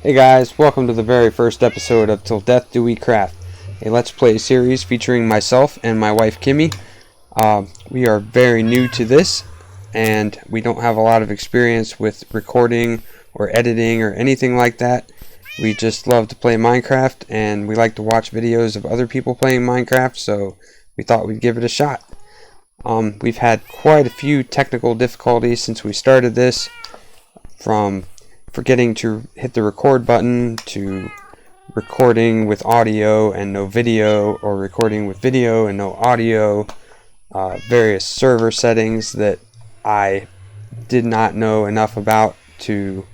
Hey guys, welcome to the very first episode of Till Death Do We Craft, a Let's Play series featuring myself and my wife Kimmy. We are very new to this, and we don't have a lot of experience with recording or editing or anything like that. We just love to play Minecraft, and we like to watch videos of other people playing Minecraft, so we thought we'd give it a shot. We've had quite a few technical difficulties since we started this, from forgetting to hit the record button to recording with audio and no video, or recording with video and no audio, various server settings that I did not know enough about to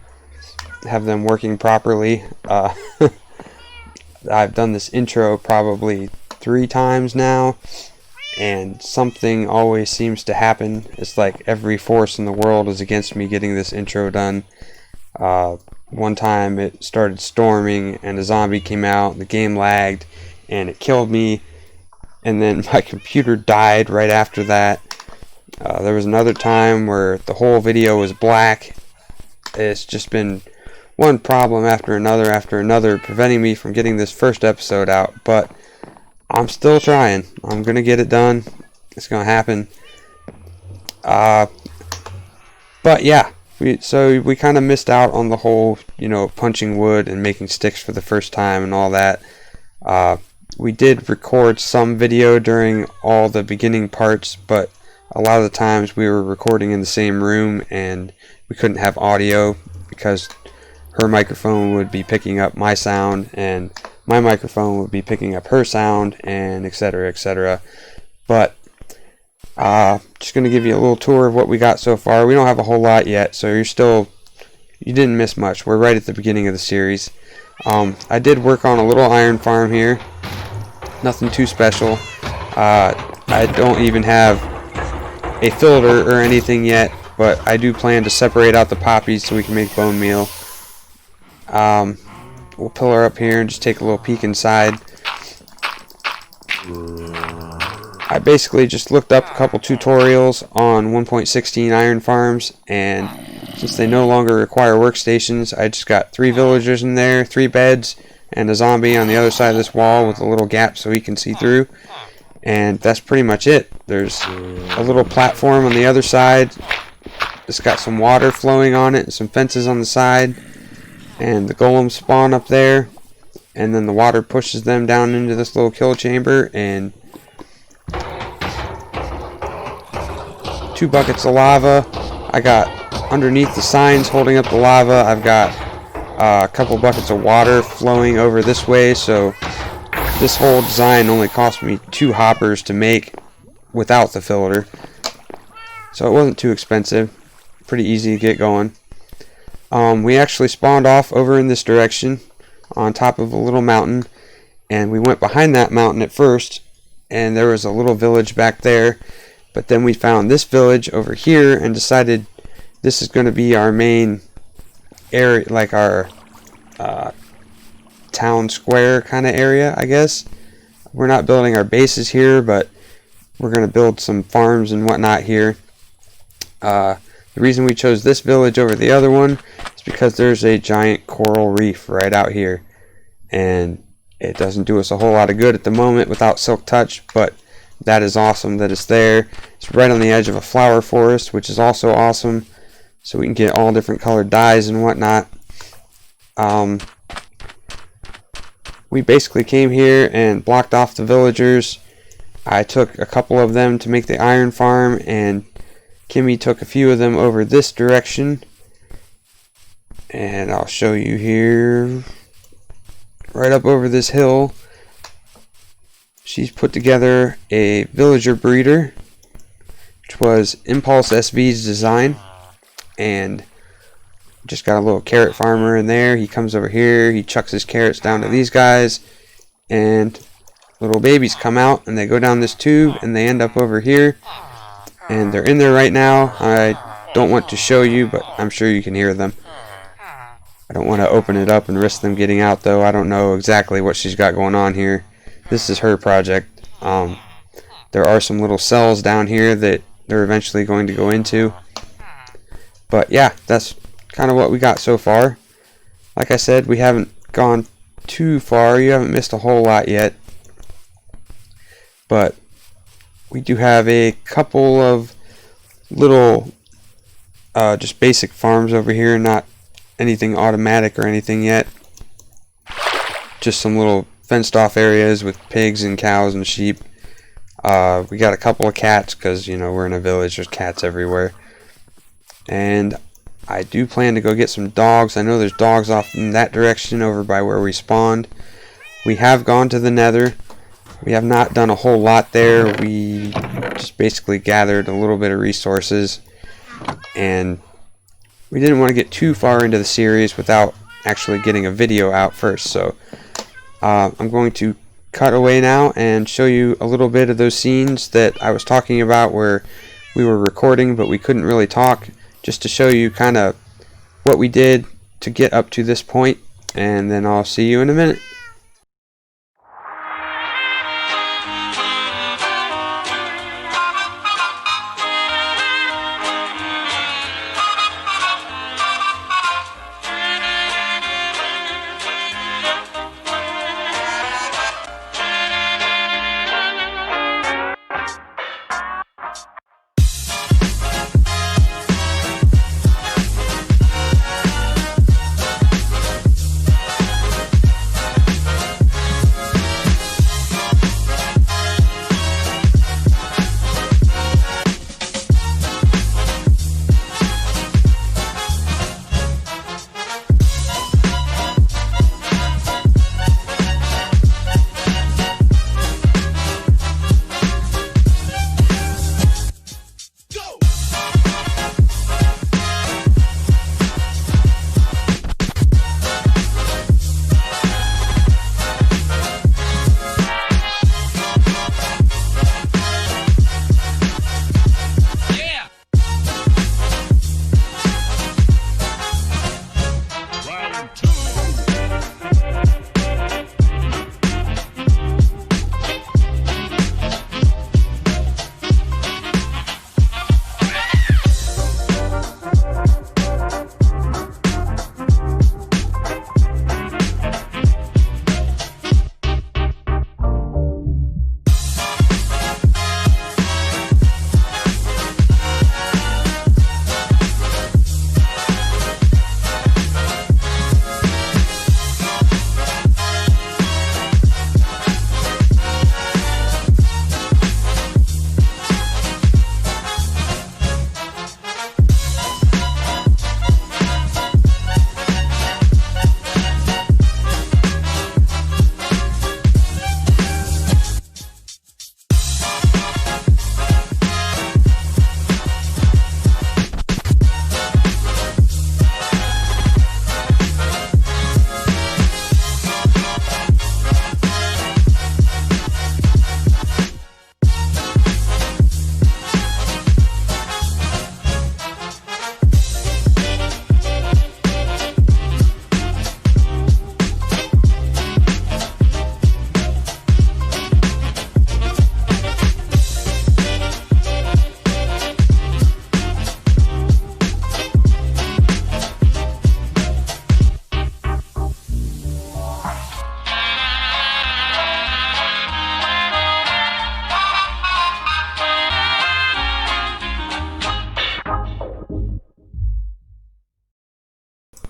have them working properly. I've done this intro probably 3 times now, and something always seems to happen. It's like every force in the world is against me getting this intro done. One time it started storming and a zombie came out and the game lagged and it killed me, and then my computer died right after that. There was another time where the whole video was black. It's just been one problem after another preventing me from getting this first episode out, but I'm still trying. I'm gonna get it done. It's gonna happen. But yeah, we kind of missed out on the whole, punching wood and making sticks for the first time and all that. We did record some video during all the beginning parts, but a lot of the times we were recording in the same room and we couldn't have audio because her microphone would be picking up my sound and my microphone would be picking up her sound, and etc, etc. But just going to give you a little tour of what we got so far. We don't have a whole lot yet, so you didn't miss much. We're right at the beginning of the series. I did work on a little iron farm here. Nothing too special. I don't even have a filter or anything yet, but I do plan to separate out the poppies so we can make bone meal. We'll pillar up here and just take a little peek inside. I basically just looked up a couple tutorials on 1.16 iron farms, and since they no longer require workstations, I just got 3 villagers in there, 3 beds, and a zombie on the other side of this wall with a little gap so he can see through. And that's pretty much it. There's a little platform on the other side. It's got some water flowing on it and some fences on the side. And the golems spawn up there. And then the water pushes them down into this little kill chamber. And 2 buckets of lava. I got underneath the signs holding up the lava. I've got a couple buckets of water flowing over this way. So this whole design only cost me 2 hoppers to make without the filter. So it wasn't too expensive. Pretty easy to get going. We actually spawned off over in this direction on top of a little mountain, and we went behind that mountain at first, and there was a little village back there, but then we found this village over here and decided this is going to be our main area, like our town square kind of area, I guess. We're not building our bases here, but we're going to build some farms and whatnot here. The reason we chose this village over the other one is because there's a giant coral reef right out here, and it doesn't do us a whole lot of good at the moment without silk touch, but that is awesome that it's there. It's right on the edge of a flower forest, which is also awesome, so we can get all different colored dyes and whatnot. We basically came here and blocked off the villagers. I took a couple of them to make the iron farm, and Kimmy took a few of them over this direction, and I'll show you here. Right up over this hill, she's put together a villager breeder, which was Impulse SV's design, and just got a little carrot farmer in there. He comes over here, he chucks his carrots down to these guys, and little babies come out, and they go down this tube, and they end up over here. And they're in there right now. I don't want to show you, but I'm sure you can hear them. I don't want to open it up and risk them getting out, though. I don't know exactly what she's got going on here. This is her project. There are some little cells down here that they're eventually going to go into. But yeah, that's kind of what we got so far. Like I said, we haven't gone too far. You haven't missed a whole lot yet. But we do have a couple of little just basic farms over here, not anything automatic or anything yet. Just some little fenced off areas with pigs and cows and sheep. We got a couple of cats because, you know, we're in a village, there's cats everywhere. And I do plan to go get some dogs. I know there's dogs off in that direction over by where we spawned. We have gone to the Nether. We have not done a whole lot there. We just basically gathered a little bit of resources, and we didn't want to get too far into the series without actually getting a video out first. So I'm going to cut away now and show you a little bit of those scenes that I was talking about where we were recording but we couldn't really talk, just to show you kind of what we did to get up to this point, and then I'll see you in a minute.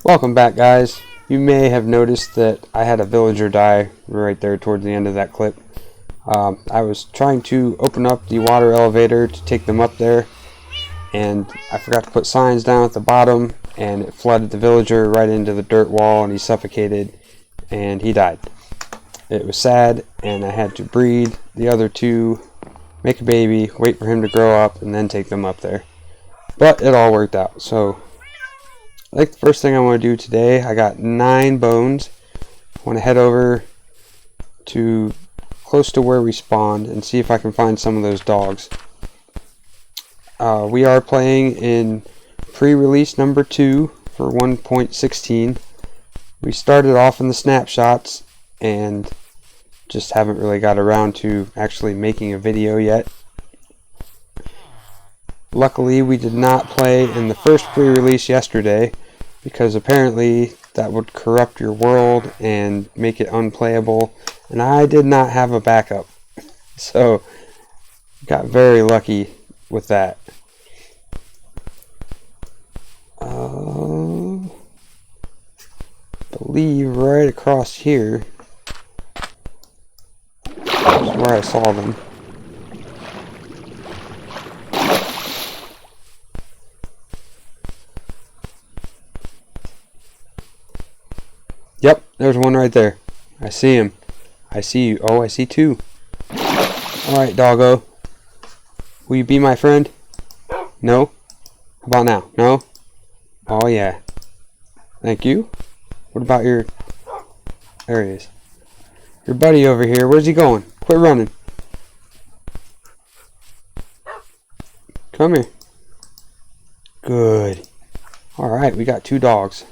Welcome back, guys. You may have noticed that I had a villager die right there towards the end of that clip. I was trying to open up the water elevator to take them up there, and I forgot to put signs down at the bottom, and it flooded the villager right into the dirt wall, and he suffocated and he died. It was sad, and I had to breed the other two, make a baby, wait for him to grow up, and then take them up there. But it all worked out. So I think the first thing I want to do today, I got 9 bones. I want to head over to close to where we spawned and see if I can find some of those dogs. We are playing in pre-release number 2 for 1.16. We started off in the snapshots and just haven't really got around to actually making a video yet. Luckily, we did not play in the first pre-release yesterday, because apparently that would corrupt your world and make it unplayable, and I did not have a backup, so got very lucky with that. Believe right across here is where I saw them. Yep, there's one right there. I see him. I see you. Oh, I see two. Alright, doggo. Will you be my friend? No? How about now? No? Oh, yeah. Thank you. What about your... There he is. Your buddy over here. Where's he going? Quit running. Come here. Good. Alright, we got two dogs.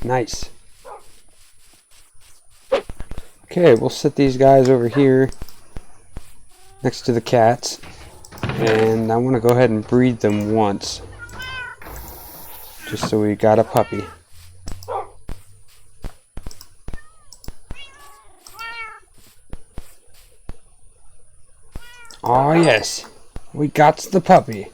Nice. Okay, we'll set these guys over here next to the cats, and I want to go ahead and breed them once, just so we got a puppy. Oh yes, we got the puppy.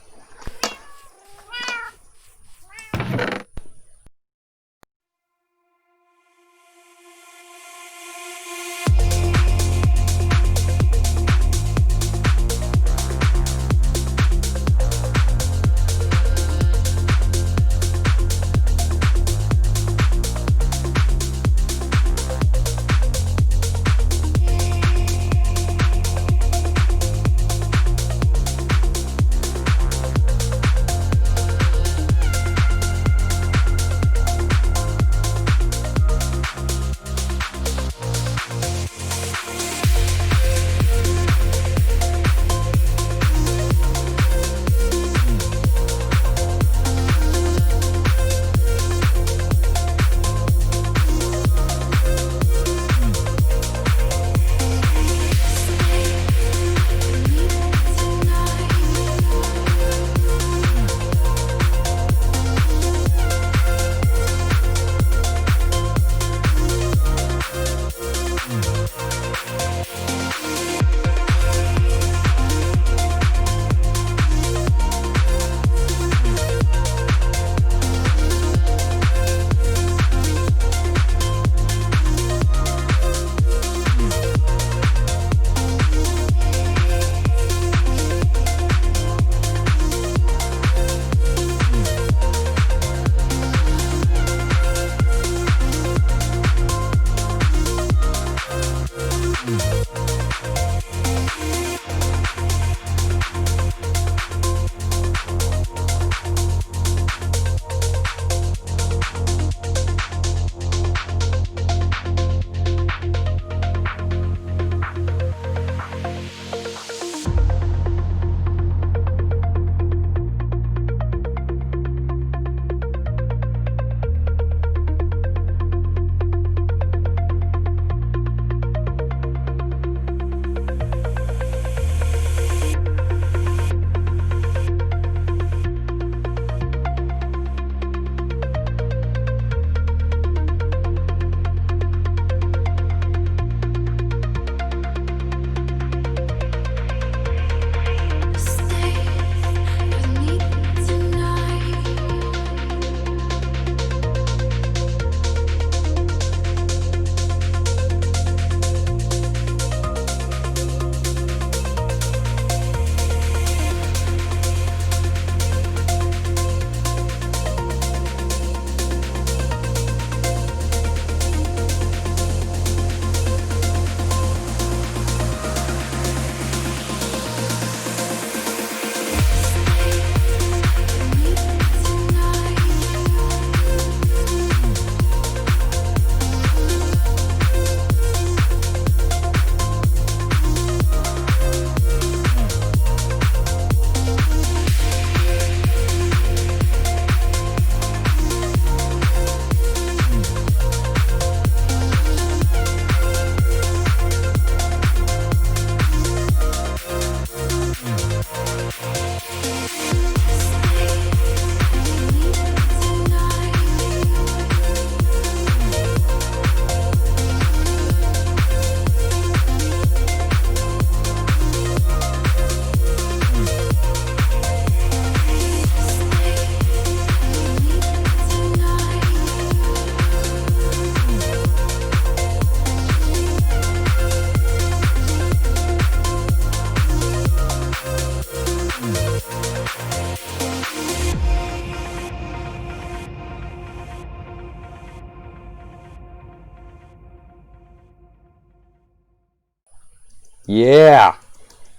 Yeah!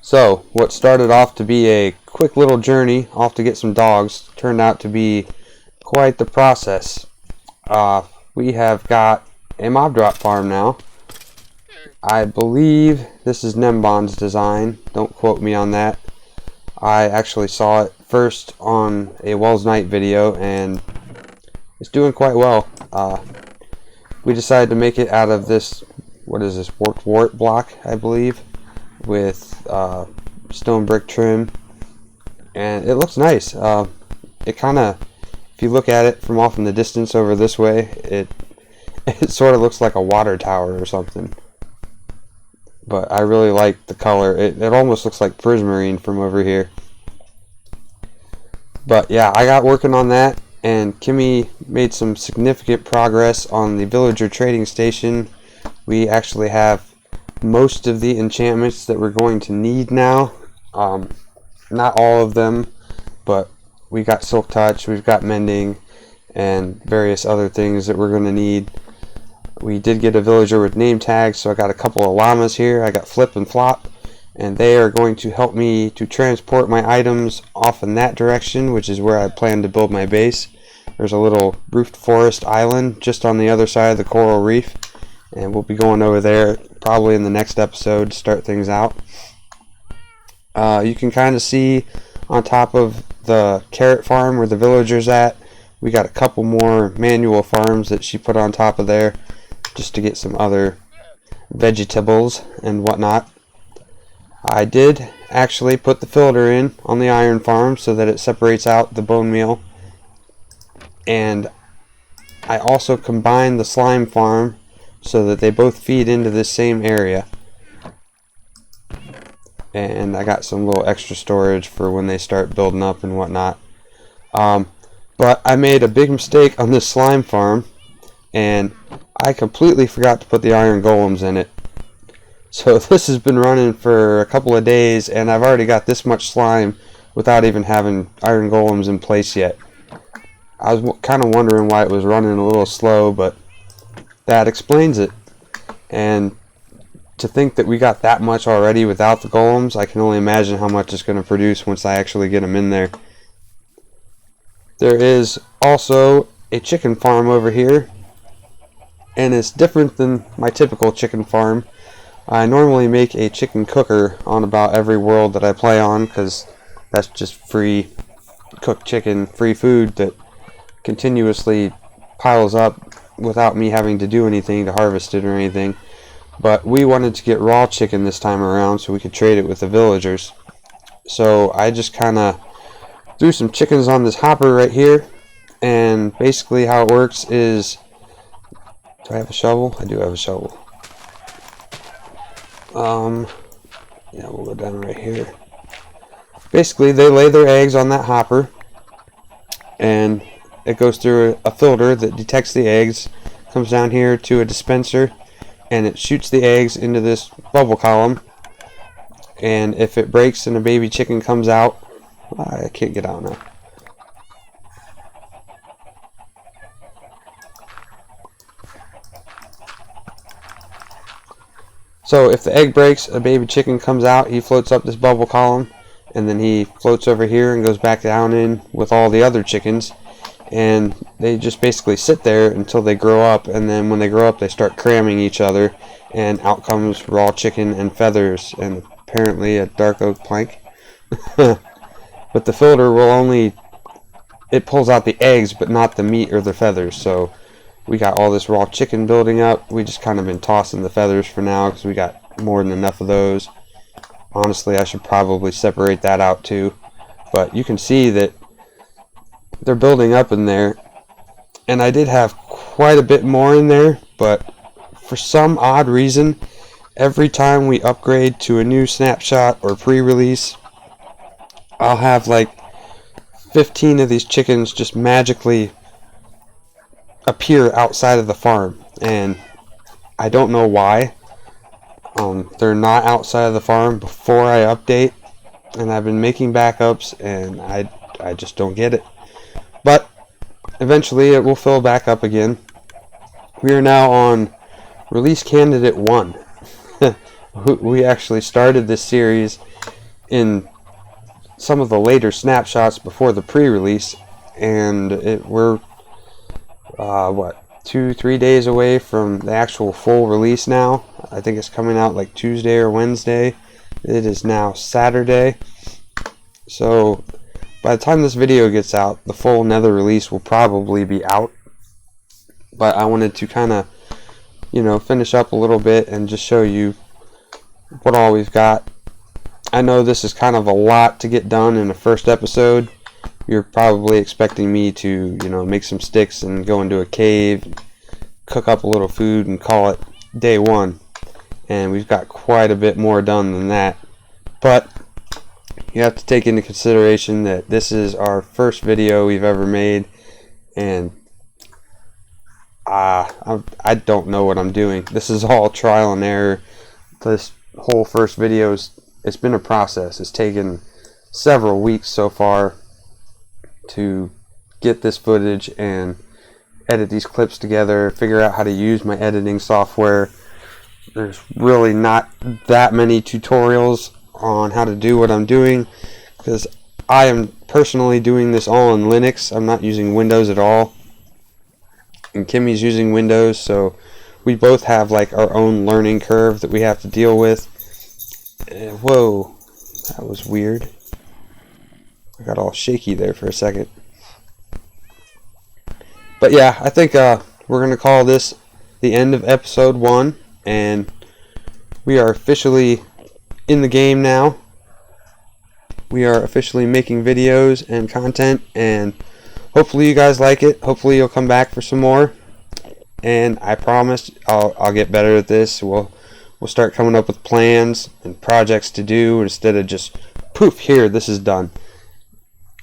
So, what started off to be a quick little journey off to get some dogs turned out to be quite the process. We have got a mob drop farm now. I believe this is Nembon's design. Don't quote me on that. I actually saw it first on a Wells Night video and it's doing quite well. We decided to make it out of this, what is this, warped wart block, I believe, with stone brick trim, and it looks nice. It kind of, if you look at it from off in the distance over this way, it sort of looks like a water tower or something. But I really like the color. It almost looks like prismarine from over here. But yeah, I got working on that, and Kimmy made some significant progress on the villager trading station. We actually have most of the enchantments that we're going to need now. Not all of them, but we got silk touch, we've got mending, and various other things that we're going to need. We did get a villager with name tags, so I got a couple of llamas here. I got Flip and Flop, and they are going to help me to transport my items off in that direction, which is where I plan to build my base. There's a little roofed forest island just on the other side of the coral reef, and we'll be going over there probably in the next episode to start things out. You can kind of see on top of the carrot farm where the villager's at, we got a couple more manual farms that she put on top of there just to get some other vegetables and whatnot. I did actually put the filter in on the iron farm so that it separates out the bone meal, and I also combined the slime farm so that they both feed into this same area. And I got some little extra storage for when they start building up and whatnot. But I made a big mistake on this slime farm, and I completely forgot to put the iron golems in it. So this has been running for a couple of days, and I've already got this much slime without even having iron golems in place yet. I was kind of wondering why it was running a little slow, but that explains it. And to think that we got that much already without the golems, I can only imagine how much it's going to produce once I actually get them in there. There is also a chicken farm over here, and it's different than my typical chicken farm. I normally make a chicken cooker on about every world that I play on, because that's just free cooked chicken, free food that continuously piles up without me having to do anything to harvest it or anything. But we wanted to get raw chicken this time around so we could trade it with the villagers. So I just kind of threw some chickens on this hopper right here, and basically how it works is, do I have a shovel? I do have a shovel. Yeah, we'll go down right here. Basically, they lay their eggs on that hopper, and it goes through a filter that detects the eggs, comes down here to a dispenser, and it shoots the eggs into this bubble column. And if it breaks and a baby chicken comes out, I can't get out now. So if the egg breaks, a baby chicken comes out, he floats up this bubble column, and then he floats over here and goes back down in with all the other chickens, and they just basically sit there until they grow up, and then when they grow up they start cramming each other, and out comes raw chicken and feathers and apparently a dark oak plank. But the filter will only, it pulls out the eggs but not the meat or the feathers. So we got all this raw chicken building up. We just kind of been tossing the feathers for now because we got more than enough of those. Honestly, I should probably separate that out too. But you can see that they're building up in there, and I did have quite a bit more in there, but for some odd reason, every time we upgrade to a new snapshot or pre-release, I'll have like 15 of these chickens just magically appear outside of the farm, and I don't know why. They're not outside of the farm before I update, and I've been making backups, and I just don't get it. But eventually it will fill back up again. We are now on release candidate 1. we actually started this series in some of the later snapshots before the pre-release, and we're what, 2-3 days away from the actual full release now. I think it's coming out like Tuesday or Wednesday. It is now Saturday, so by the time this video gets out, the full Nether release will probably be out. But I wanted to kind of, finish up a little bit and just show you what all we've got. I know this is kind of a lot to get done in the first episode. You're probably expecting me to, make some sticks and go into a cave, cook up a little food, and call it day one. And we've got quite a bit more done than that. But you have to take into consideration that this is our first video we've ever made, and I don't know what I'm doing. This is all trial and error. This whole first video it's been a process. It's taken several weeks so far to get this footage and edit these clips together, figure out how to use my editing software. There's really not that many tutorials on how to do what I'm doing, because I am personally doing this all in Linux. I'm not using Windows at all, and Kimmy's using Windows, so we both have like our own learning curve that we have to deal with. Whoa, that was weird. I got all shaky there for a second. But yeah, I think we're going to call this the end of episode 1, and we are officially in the game now. We are officially making videos and content, and hopefully you guys like it. Hopefully you'll come back for some more, and I promise I'll get better at this. We'll start coming up with plans and projects to do instead of just poof, here, this is done.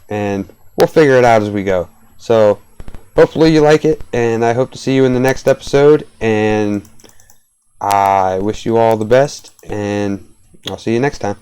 And we'll figure it out as we go. So hopefully you like it, and I hope to see you in the next episode, and I wish you all the best, and I'll see you next time.